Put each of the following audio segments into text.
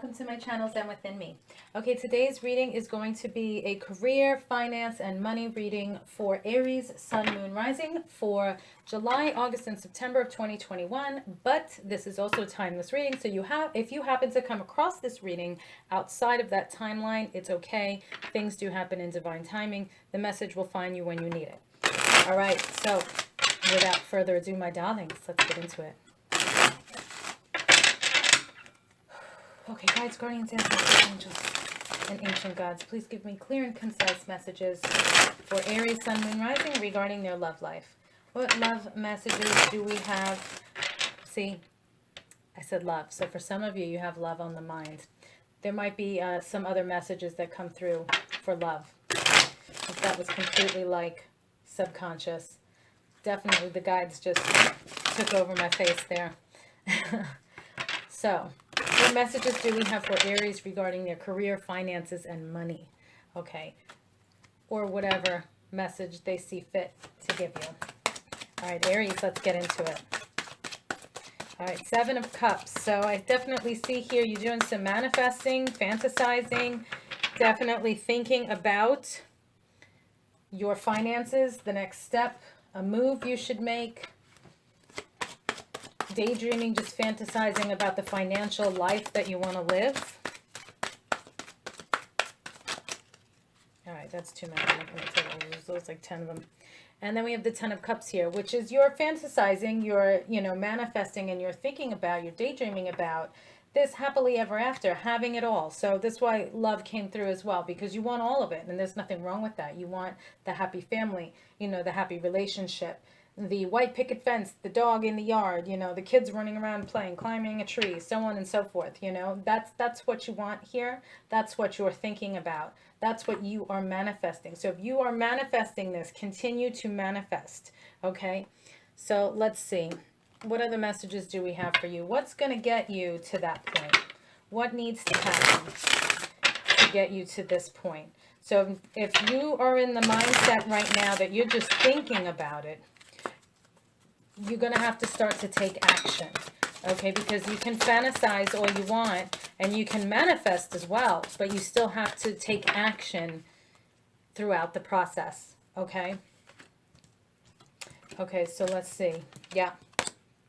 welcome to my channel Zen Within Me. Okay, today's reading is going to be a career, finance, and money reading for Aries, Sun, Moon, Rising for July, August, and September of 2021. But this is also a timeless reading, so if you happen to come across this reading outside of that timeline, it's okay. Things do happen in divine timing. The message will find you when you need it. All right, so without further ado, my darlings, let's get into it. Okay, guides, guardians, ancestors, angels, and ancient gods, please give me clear and concise messages for Aries, Sun, Moon, Rising regarding their love life. What love messages do we have? See, I said love. So for some of you, you have love on the mind. There might be some other messages that come through for love. If that was completely like subconscious, definitely the guides just took over my face there. So, what messages do we have for Aries regarding their career, finances, and money? Okay. Or whatever message they see fit to give you. All right, Aries, let's get into it. All right, Seven of Cups. So I definitely see here you're doing some manifesting, fantasizing, definitely thinking about your finances, the next step, a move you should make. Daydreaming, just fantasizing about the financial life that you want to live. All right, that's too many. I'm not going to take all those. Those like 10 of them. And then we have the 10 of Cups here, which is you're fantasizing, you're, manifesting, and you're thinking about, you're daydreaming about this happily ever after, having it all. So that's why love came through as well, because you want all of it, and there's nothing wrong with that. You want the happy family, the happy relationship, the white picket fence, the dog in the yard, the kids running around playing, climbing a tree, so on and so forth. That's what you want here. That's what you're thinking about. That's what you are manifesting. So if you are manifesting this, continue to manifest. Okay. So let's see. What other messages do we have for you? What's going to get you to that point? What needs to happen to get you to this point? So if you are in the mindset right now that you're just thinking about it, you're going to have to start to take action, okay? Because you can fantasize all you want, and you can manifest as well, but you still have to take action throughout the process, okay? Okay, so let's see. Yeah.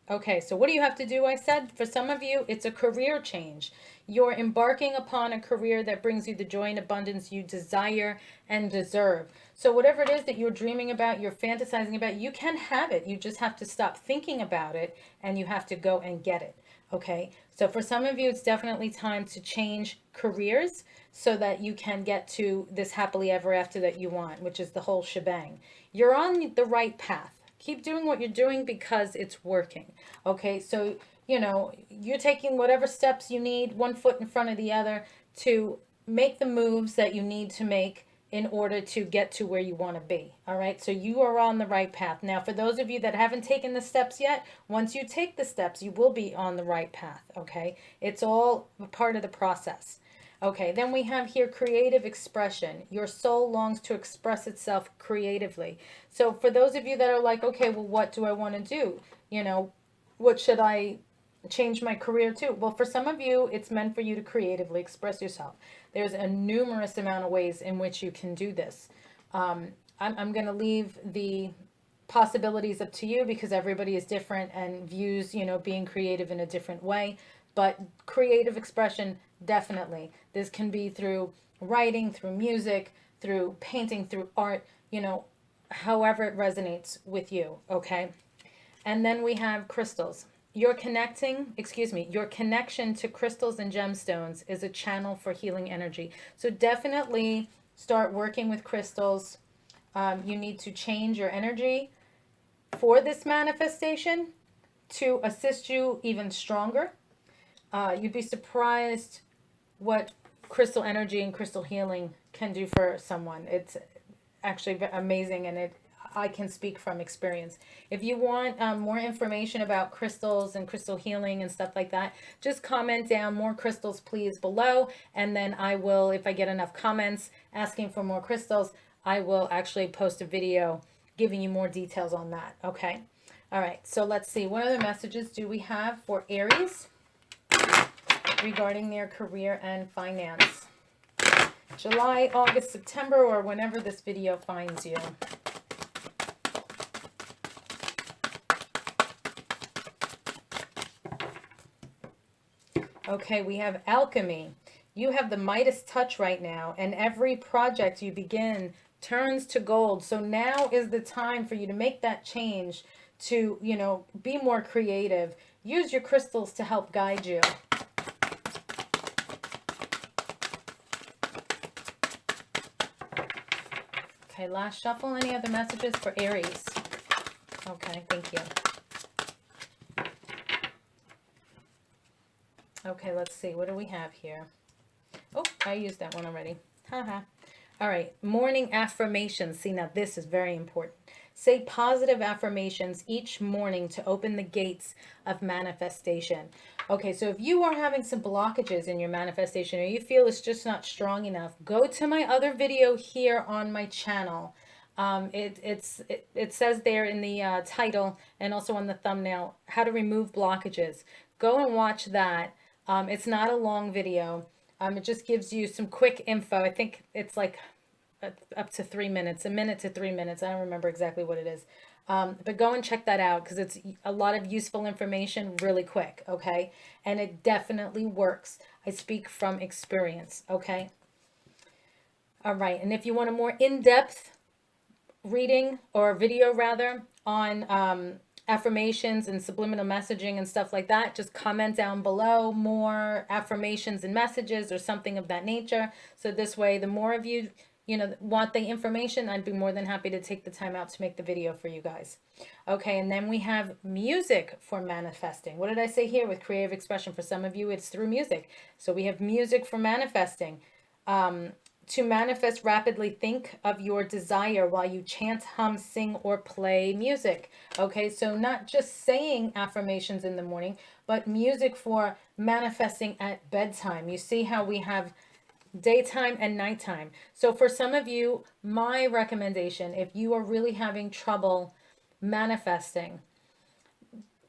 Okay, so what do you have to do? I said, for some of you, it's a career change. You're embarking upon a career that brings you the joy and abundance you desire and deserve. So whatever it is that you're dreaming about, you're fantasizing about, you can have it. You just have to stop thinking about it, and you have to go and get it. Okay, so for some of you, it's definitely time to change careers so that you can get to this happily ever after that you want, which is the whole shebang. You're on the right path. Keep doing what you're doing because it's working. Okay, so, you're taking whatever steps you need, one foot in front of the other, to make the moves that you need to make in order to get to where you want to be. All right, so you are on the right path. Now, for those of you that haven't taken the steps yet, once you take the steps, you will be on the right path. Okay, it's all a part of the process. Okay, then we have here creative expression. Your soul longs to express itself creatively. So for those of you that are like, okay, well, what do I want to do? What should I change my career to? Well, for some of you, it's meant for you to creatively express yourself. There's a numerous amount of ways in which you can do this. I'm going to leave the possibilities up to you because everybody is different and views, being creative in a different way. But creative expression, definitely. This can be through writing, through music, through painting, through art, however it resonates with you, okay? And then we have crystals. Your connection to crystals and gemstones is a channel for healing energy. So definitely start working with crystals. You need to change your energy for this manifestation to assist you even stronger. You'd be surprised what crystal energy and crystal healing can do for someone. It's actually amazing, and I can speak from experience. If you want more information about crystals and crystal healing and stuff like that, just comment down more crystals please below, and then I will, if I get enough comments asking for more crystals, I will actually post a video giving you more details on that. Okay. All right. So let's see. What other messages do we have for Aries regarding their career and finance. July, August, September, or whenever this video finds you. Okay, we have alchemy. You have the Midas touch right now, and every project you begin turns to gold. So now is the time for you to make that change, to, you know, be more creative. Use your crystals to help guide you. Okay, last shuffle. Any other messages for Aries? Okay, thank you. Okay, let's see. What do we have here? Oh, I used that one already. Haha. All right, morning affirmations. See, now this is very important. Say positive affirmations each morning to open the gates of manifestation. Okay, so if you are having some blockages in your manifestation, or you feel it's just not strong enough, go to my other video here on my channel. It says there in the title and also on the thumbnail, how to remove blockages. Go and watch that. It's not a long video. It just gives you some quick info. I think it's like up to 3 minutes, a minute to 3 minutes. I don't remember exactly what it is. But go and check that out because it's a lot of useful information really quick, okay? And it definitely works. I speak from experience, okay? All right, and if you want a more in-depth reading or video rather on affirmations and subliminal messaging and stuff like that, just comment down below more affirmations and messages or something of that nature. So this way, the more of you, you know, want the information, I'd be more than happy to take the time out to make the video for you guys. Okay, and then we have music for manifesting. What did I say here with creative expression? For some of you, it's through music. So we have music for manifesting. To manifest rapidly, think of your desire while you chant, hum, sing, or play music. Okay, so not just saying affirmations in the morning, but music for manifesting at bedtime. You see how we have daytime and nighttime. So for some of you, my recommendation, if you are really having trouble manifesting,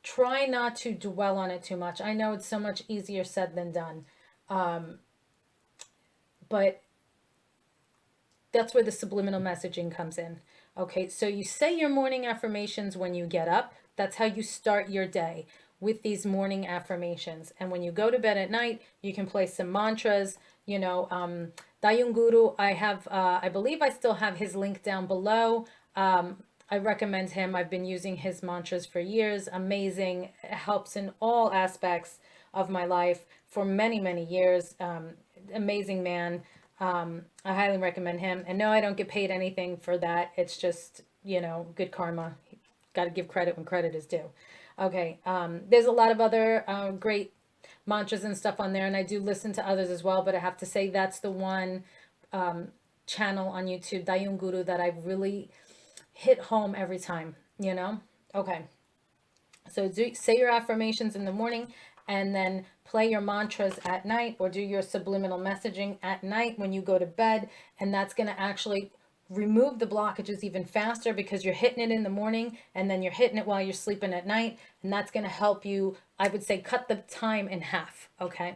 try not to dwell on it too much. I know it's so much easier said than done. But that's where the subliminal messaging comes in. Okay, so you say your morning affirmations when you get up. That's how you start your day, with these morning affirmations. And when you go to bed at night, you can play some mantras. You know, Dayun Guru, I believe I still have his link down below. I recommend him. I've been using his mantras for years. Amazing. It helps in all aspects of my life for many, many years. Amazing man. I highly recommend him. And no, I don't get paid anything for that. It's just, you know, good karma. Got to give credit when credit is due. Okay. There's a lot of other great mantras and stuff on there, and I do listen to others as well, but I have to say that's the one channel on YouTube, Dayun Guru, that I really hit home every time, you know? Okay. So say your affirmations in the morning, and then play your mantras at night, or do your subliminal messaging at night when you go to bed. And that's going to actually remove the blockages even faster, because you're hitting it in the morning and then you're hitting it while you're sleeping at night. And that's going to help you, I would say, cut the time in half. Okay.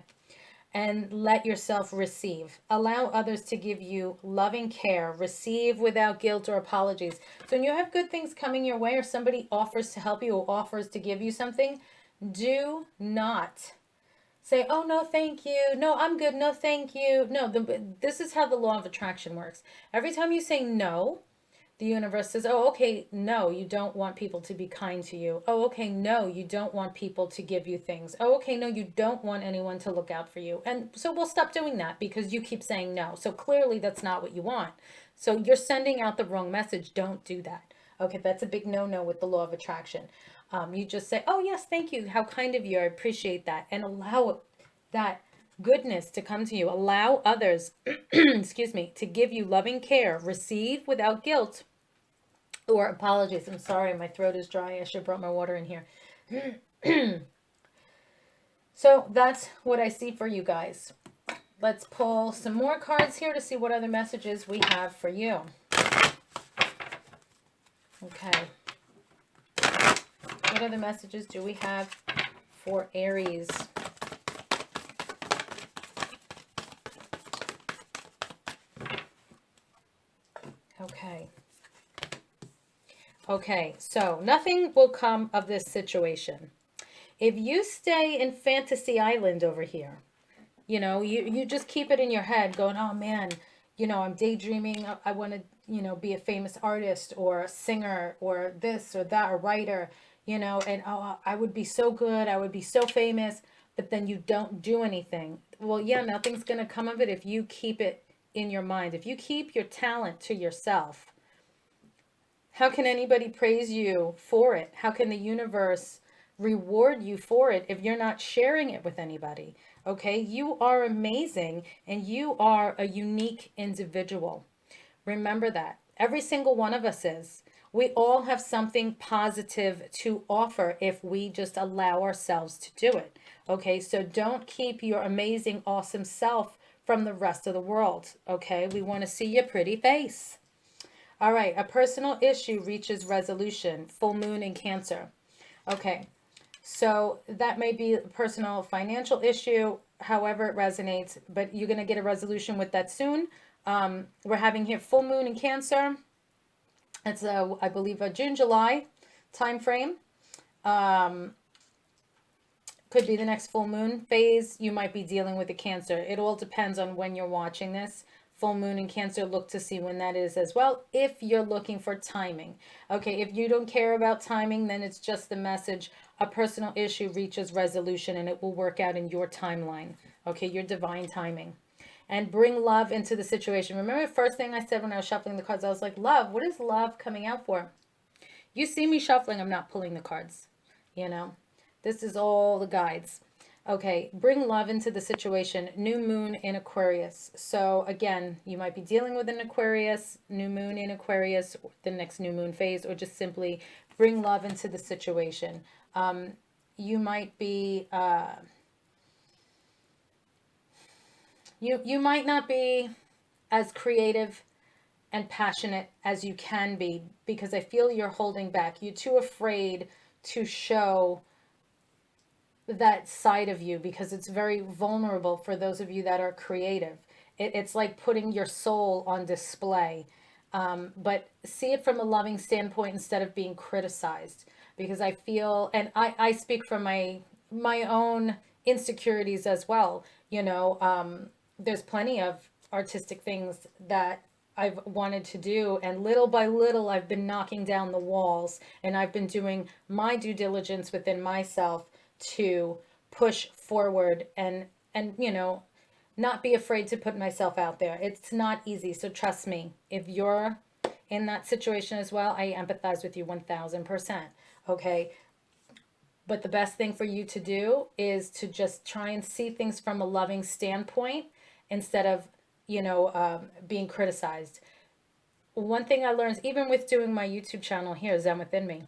And let yourself receive. Allow others to give you loving care. Receive without guilt or apologies. So when you have good things coming your way, or somebody offers to help you or offers to give you something, do not say, oh, no, thank you. No, I'm good. No, thank you. No, this is how the law of attraction works. Every time you say no, the universe says, oh, okay, no, you don't want people to be kind to you. Oh, okay, no, you don't want people to give you things. Oh, okay, no, you don't want anyone to look out for you. And so we'll stop doing that because you keep saying no. So clearly that's not what you want. So you're sending out the wrong message. Don't do that. Okay, that's a big no-no with the law of attraction. You just say, oh, yes, thank you. How kind of you. I appreciate that. And allow that goodness to come to you. Allow others, excuse me, to give you loving care. Receive without guilt or apologies. I'm sorry, my throat is dry. I should have brought my water in here. So that's what I see for you guys. Let's pull some more cards here to see what other messages we have for you. Okay. What other messages do we have for Aries? Okay. Okay, so nothing will come of this situation. If you stay in Fantasy Island over here, you just keep it in your head going, oh man, I'm daydreaming. I want to, be a famous artist or a singer or this or that, a writer, and oh, I would be so good. I would be so famous. But then you don't do anything. Well, yeah, nothing's going to come of it if you keep it in your mind. If you keep your talent to yourself, how can anybody praise you for it? How can the universe reward you for it if you're not sharing it with anybody? Okay, you are amazing and you are a unique individual. Remember that. Every single one of us is. We all have something positive to offer if we just allow ourselves to do it. Okay, so don't keep your amazing, awesome self from the rest of the world. Okay, we want to see your pretty face. All right, a personal issue reaches resolution. Full moon in Cancer. Okay, so that may be a personal financial issue, however it resonates, but you're going to get a resolution with that soon. We're having here full moon in Cancer. It's I believe a June, July time frame. Um, could be the next full moon phase. You might be dealing with a Cancer. It all depends on when you're watching this. Full moon in Cancer, look to see when that is as well, if you're looking for timing. Okay, if you don't care about timing, then it's just the message. A personal issue reaches resolution and it will work out in your timeline. Okay, your divine timing. And bring love into the situation. Remember the first thing I said when I was shuffling the cards? I was like, love, what is love coming out for? You see me shuffling, I'm not pulling the cards. You know, this is all the guides. Okay, bring love into the situation. New moon in Aquarius. So again, you might be dealing with an Aquarius, new moon in Aquarius, the next new moon phase, or just simply bring love into the situation. You might be, you might not be as creative and passionate as you can be because I feel you're holding back. You're too afraid to show that side of you because it's very vulnerable for those of you that are creative. It's like putting your soul on display. But see it from a loving standpoint instead of being criticized because I feel, and I speak from my own insecurities as well. There's plenty of artistic things that I've wanted to do, and little by little I've been knocking down the walls and I've been doing my due diligence within myself to push forward and not be afraid to put myself out there. It's not easy, so trust me. If you're in that situation as well, I empathize with you 1000%. Okay, but the best thing for you to do is to just try and see things from a loving standpoint instead of being criticized. One thing I learned, even with doing my YouTube channel here, Zen Within Me,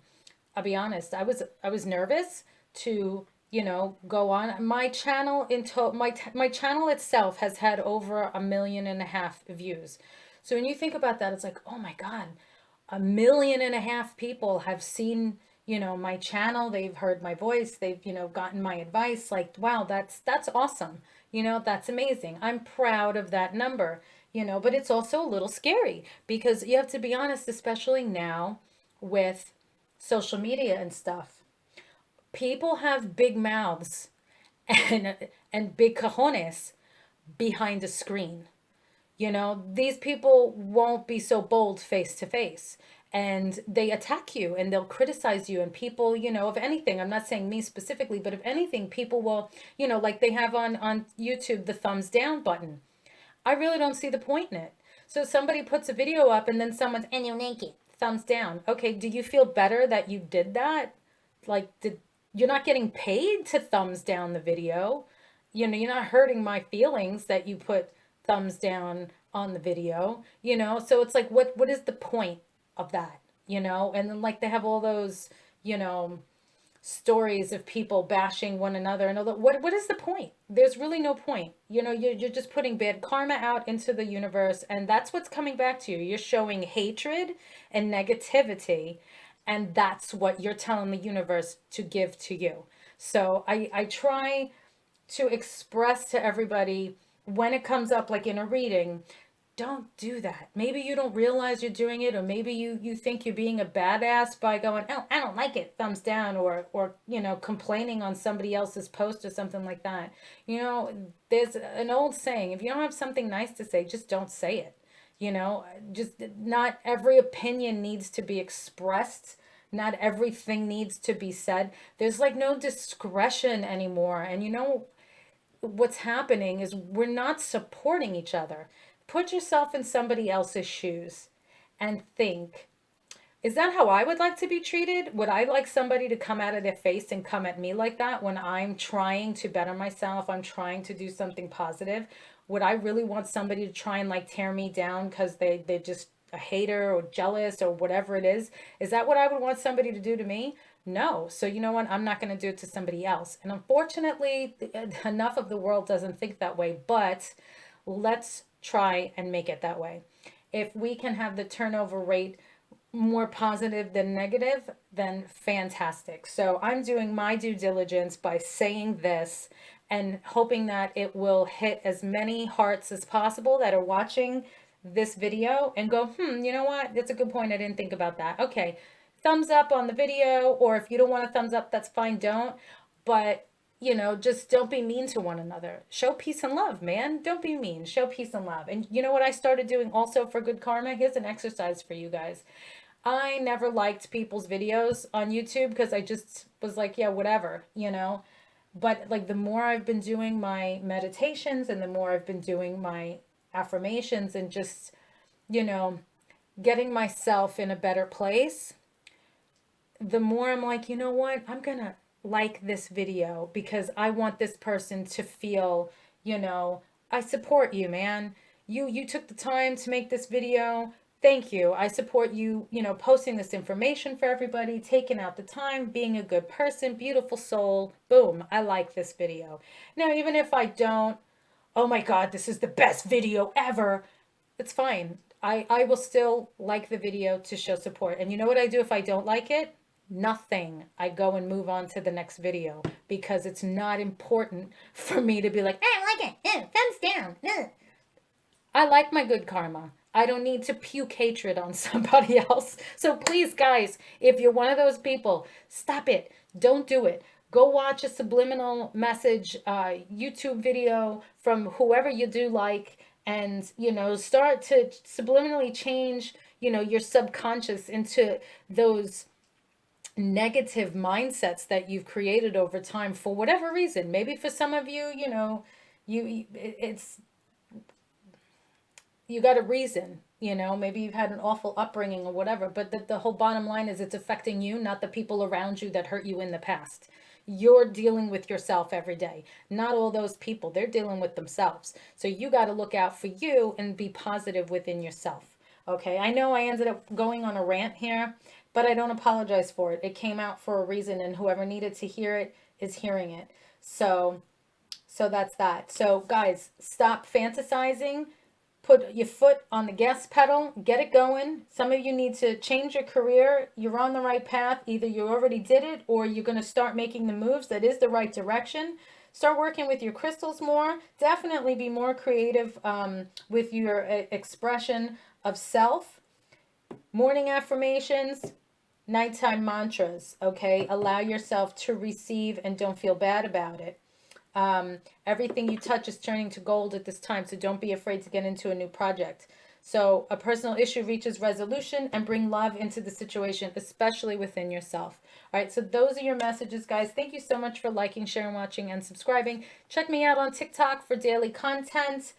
I'll be honest, I was nervous to go on my channel. My channel itself has had over 1.5 million views. So when you think about that, it's like, oh my god, 1.5 million people have seen my channel. They've heard my voice. They've gotten my advice. Like, wow, that's awesome. That's amazing. I'm proud of that number. But it's also a little scary because you have to be honest, especially now with social media and stuff. People have big mouths and big cojones behind a screen. These people won't be so bold face to face, and they attack you and they'll criticize you. And people, of anything, I'm not saying me specifically, but if anything, people will, like they have on YouTube, the thumbs down button. I really don't see the point in it. So somebody puts a video up and then someone's, and you're naked, thumbs down. Okay, do you feel better that you did that? Like, you're not getting paid to thumbs down the video. You're not hurting my feelings that you put thumbs down on the video, so it's like, what is the point of that? And then like they have all those, you know, stories of people bashing one another and all that. What is the point? There's really no point. You're just putting bad karma out into the universe, and that's what's coming back to you. You're showing hatred and negativity, and that's what you're telling the universe to give to you. So I try to express to everybody when it comes up, like in a reading, don't do that. Maybe you don't realize you're doing it, or maybe you think you're being a badass by going, oh, I don't like it, thumbs down, or complaining on somebody else's post or something like that. There's an old saying, if you don't have something nice to say, just don't say it. Just not every opinion needs to be expressed. Not everything needs to be said. There's like no discretion anymore. And what's happening is we're not supporting each other. Put yourself in somebody else's shoes and think, is that how I would like to be treated? Would I like somebody to come out of their face and come at me like that when I'm trying to better myself? I'm trying to do something positive. Would I really want somebody to try and like tear me down because they're just a hater or jealous or whatever it is? Is that what I would want somebody to do to me? No. So you know what? I'm not going to do it to somebody else. And unfortunately, enough of the world doesn't think that way, but let's try and make it that way. If we can have the turnover rate more positive than negative, then fantastic. So I'm doing my due diligence by saying this and hoping that it will hit as many hearts as possible that are watching this video and go, you know what? That's a good point. I didn't think about that. Okay. Thumbs up on the video, or if you don't want a thumbs up, that's fine. Don't. But just don't be mean to one another. Show peace and love, man. Don't be mean. Show peace and love. And you know what I started doing also for good karma? Here's an exercise for you guys. I never liked people's videos on YouTube because I just was like, yeah, whatever. But like the more I've been doing my meditations and the more I've been doing my affirmations and just, you know, getting myself in a better place, the more I'm like, you know what? I'm going to like this video because I want this person to feel, I support you, man. You took the time to make this video. Thank you. I support you, posting this information for everybody, taking out the time, being a good person, beautiful soul. Boom. I like this video. Now, even if I don't, oh my God, this is the best video ever. It's fine. I will still like the video to show support. And you know what I do if I don't like it? Nothing. I go and move on to the next video because it's not important for me to be like, I don't like it. Thumbs down. I like my good karma. I don't need to puke hatred on somebody else. So please, guys, if you're one of those people, stop it. Don't do it. Go watch a subliminal message YouTube video from whoever you do like, and start to subliminally change your subconscious into those negative mindsets that you've created over time for whatever reason. Maybe for some of you, it's you got a reason. Maybe you've had an awful upbringing or whatever, but the whole bottom line is it's affecting you, not the people around you that hurt you in the past. You're dealing with yourself every day. Not all those people, they're dealing with themselves. So you got to look out for you and be positive within yourself. Okay, I know I ended up going on a rant here, but I don't apologize for it. It came out for a reason, and whoever needed to hear it is hearing it. So that's that. So guys, stop fantasizing. Put your foot on the gas pedal, get it going. Some of you need to change your career. You're on the right path. Either you already did it or you're going to start making the moves. That is the right direction. Start working with your crystals more. Definitely be more creative with your expression of self. Morning affirmations, nighttime mantras, okay? Allow yourself to receive and don't feel bad about it. Everything you touch is turning to gold at this time, so don't be afraid to get into a new project. So a personal issue reaches resolution, and bring love into the situation, especially within yourself. All right, so those are your messages, guys. Thank you so much for liking, sharing, watching, and subscribing. Check me out on TikTok for daily content.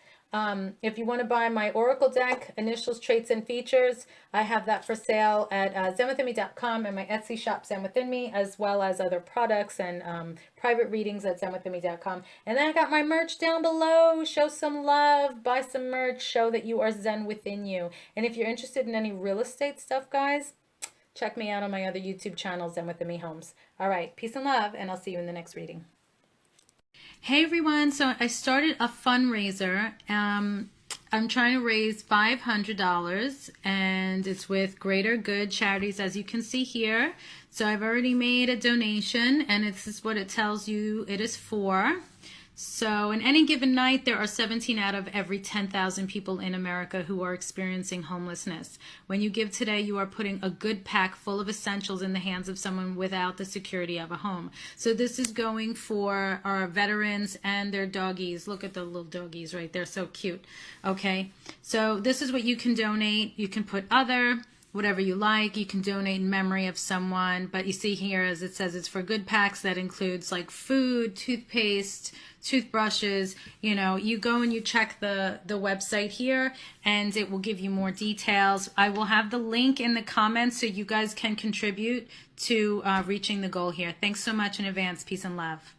If you want to buy my Oracle deck, Initials, Traits, and Features, I have that for sale at zenwithinme.com and my Etsy shop, Zen Within Me, as well as other products and private readings at zenwithinme.com. And then I got my merch down below. Show some love, buy some merch, show that you are Zen within you. And if you're interested in any real estate stuff, guys, check me out on my other YouTube channel, Zen Within Me Homes. All right, peace and love, and I'll see you in the next reading. Hey everyone, so I started a fundraiser. I'm trying to raise $500 and it's with Greater Good Charities, as you can see here. So I've already made a donation, and this is what it tells you it is for. So in any given night, there are 17 out of every 10,000 people in America who are experiencing homelessness. When you give today, you are putting a good pack full of essentials in the hands of someone without the security of a home. So this is going for our veterans and their doggies. Look at the little doggies right there, so cute. Okay, so this is what you can donate. You can put other, whatever you like. You can donate in memory of someone, but you see here, as it says, it's for good packs. That includes like food, toothpaste, toothbrushes. You know, you go and you check the website here and it will give you more details. I will have the link in the comments so you guys can contribute to reaching the goal here. Thanks so much in advance. Peace and love.